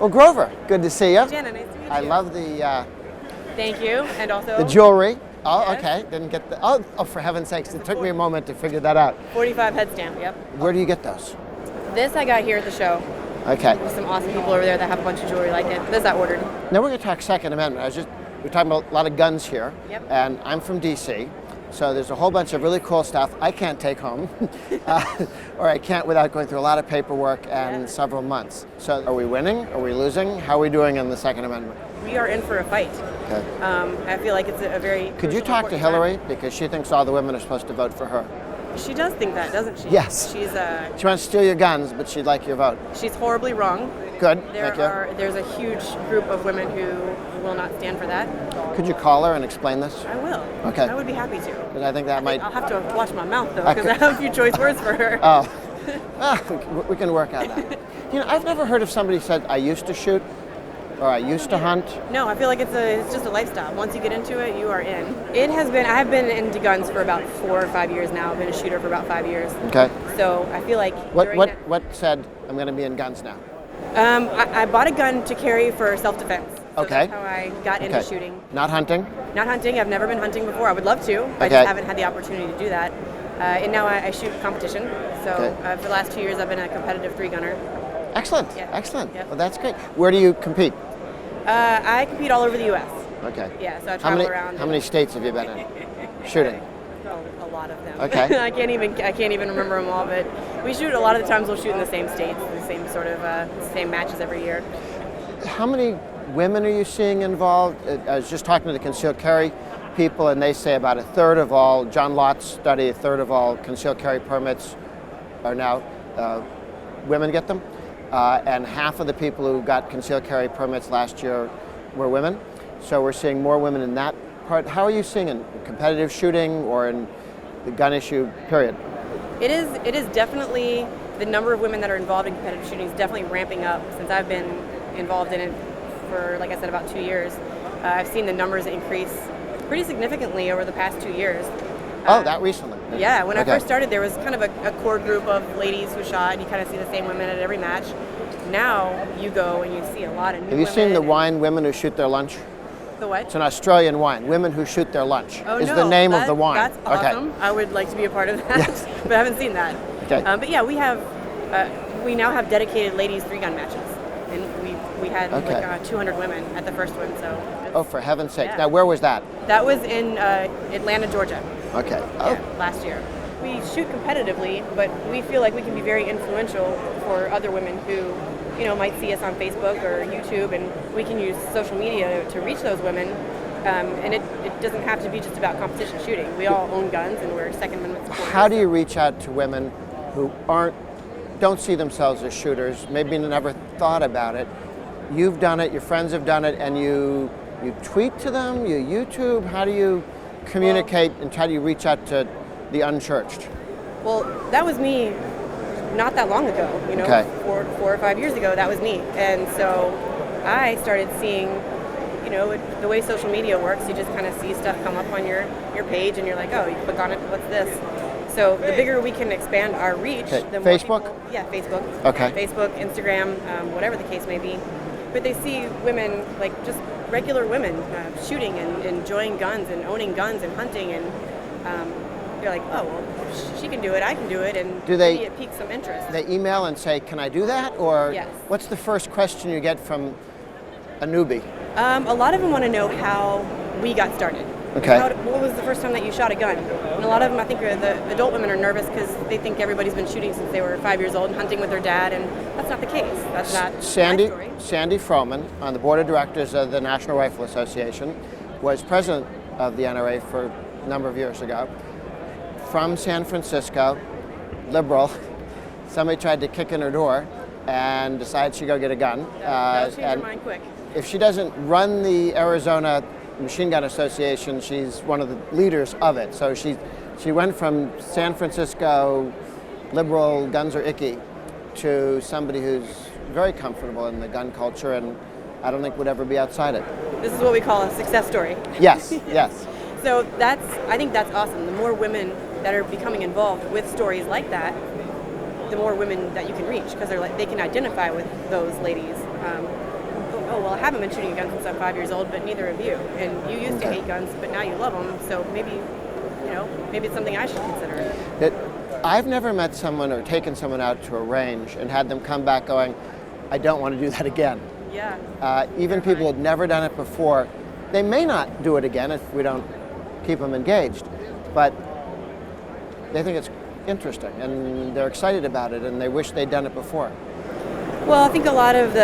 Well, Grover, good to see you. Janna, nice to meet you. I love the Thank you, and also the jewelry. Oh, Yes. okay. Didn't get the. Oh, for heaven's sakes! It took me a moment to figure that out. 45 head stamp. Yep. Where do you get those? This I got here at the show. Okay. There's some awesome people over there that have a bunch of jewelry like it. This I ordered. Now we're going to talk Second Amendment. We're talking about a lot of guns here. Yep. And I'm from D.C., so there's a whole bunch of really cool stuff I can't take home, or I can't without going through a lot of paperwork and several months. So are we winning? Are we losing? How are we doing in the Second Amendment? We are in for a fight. Okay. I feel like it's a very. Could you crucial, talk to important Hillary? time. Because she thinks all the women are supposed to vote for her. She does think that, doesn't she? Yes. She's She wants to steal your guns, but she'd like your vote. she's horribly wrong. Good, thank you. There's a huge group of women who will not stand for that. Could you call her and explain this? I will. Okay. I would be happy to. Because I think that might. I'll have to watch my mouth though, I because I have a few choice words for her. We can work on that. You know, I've never heard of somebody said, I used to shoot, or I used to hunt. No, I feel like it's just a lifestyle. Once you get into it, you are in. I have been into guns for about 4 or 5 years now. I've been a shooter for about 5 years. Okay. So I feel like What said, I'm going to be in guns now? I bought a gun to carry for self-defense. So Okay. That's how I got into shooting. Not hunting? Not hunting. I've never been hunting before. I would love to. I Okay. just haven't had the opportunity to do that. And now I shoot competition. So Okay. for the last 2 years, I've been a competitive 3-gunner. Excellent, Yeah. excellent. Yeah. Well, that's great. Where do you compete? I compete all over the U.S. Okay. Yeah, so I travel around. How many states have you been in? Shooting. A lot of them. Okay. I can't even remember them all, but we shoot a lot of the times. We'll shoot in the same states, the same sort of same matches every year. How many women are you seeing involved? I was just talking to the concealed carry people, and they say about a third of all, John Lott's study, a third of all concealed carry permits are now women get them, and half of the people who got concealed carry permits last year were women. So we're seeing more women in that part. How are you seeing in competitive shooting or in the gun issue, period? It is definitely, the number of women that are involved in competitive shooting is definitely ramping up since I've been involved in it for, like I said, about 2 years. I've seen the numbers increase pretty significantly over the past 2 years. That recently? Yeah, when I first started, there was kind of a core group of ladies who shot, and you kind of see the same women at every match. Now you go and you see a lot of new women. Have you seen the wine, Women Who Shoot Their Lunch? The what? It's an Australian wine. Women Who Shoot Their Lunch Oh, is no, the name of the wine. That's awesome. Okay. I would like to be a part of that, Yes. but I haven't seen that. Okay. But yeah, we now have dedicated ladies 3-gun matches, and we had like 200 women at the first one. So. Oh, for heaven's sake! Yeah. Now, where was that? That was in Atlanta, Georgia. Okay. Yeah, last year. We shoot competitively, but we feel like we can be very influential for other women who, might see us on Facebook or YouTube, and we can use social media to reach those women. And it doesn't have to be just about competition shooting. We all own guns, and we're Second Amendment supporters. How do you reach out to women who don't see themselves as shooters, maybe never thought about it? You've done it, your friends have done it, and you tweet to them, you YouTube. How do you communicate and how do you reach out to the unchurched? Well, that was me not that long ago, Okay. 4 or 5 years ago, that was me. And so I started seeing, the way social media works, you just kind of see stuff come up on your page and you're like, oh, you click on it, what's this? So the bigger we can expand our reach, the more Facebook? people, yeah, Facebook. Okay. Facebook, Instagram, whatever the case may be. But they see women, like just regular women, shooting and enjoying guns and owning guns and hunting, and you're like, oh, well, if she can do it, I can do it, and maybe it piques some interest. They email and say, can I do that? Or Yes. What's the first question you get from a newbie? A lot of them want to know how we got started. Okay. What was the first time that you shot a gun? And a lot of them, I think, the adult women are nervous because they think everybody's been shooting since they were 5 years old and hunting with their dad, and that's not the case. That's not my story. Sandy Froman, on the board of directors of the National Rifle Association, was president of the NRA for a number of years ago. From San Francisco, liberal. Somebody tried to kick in her door and decided she'd go get a gun. That'll change her mind quick. If she doesn't run the Arizona Machine Gun Association, she's one of the leaders of it. So she went from San Francisco liberal, guns are icky, to somebody who's very comfortable in the gun culture, and I don't think would ever be outside it. This is what we call a success story. Yes, yes. So I think that's awesome. The more women that are becoming involved with stories like that, the more women that you can reach, because they can identify with those ladies. oh, well, I haven't been shooting a gun since I'm 5 years old, but neither have you. And you used to hate guns, but now you love them. So maybe, maybe it's something I should consider. I've never met someone or taken someone out to a range and had them come back going, I don't want to do that again. Yeah. Even people who had never done it before, they may not do it again if we don't keep them engaged, but they think it's interesting and they're excited about it and they wish they'd done it before. Well, I think a lot of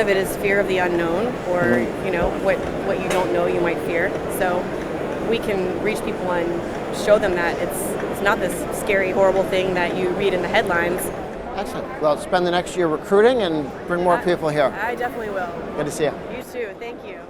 it is fear of the unknown, or what you don't know you might fear. So we can reach people and show them that it's not this scary, horrible thing that you read in the headlines. Excellent. Well, spend the next year recruiting and bring more people here. I definitely will. Good to see you. You too. Thank you.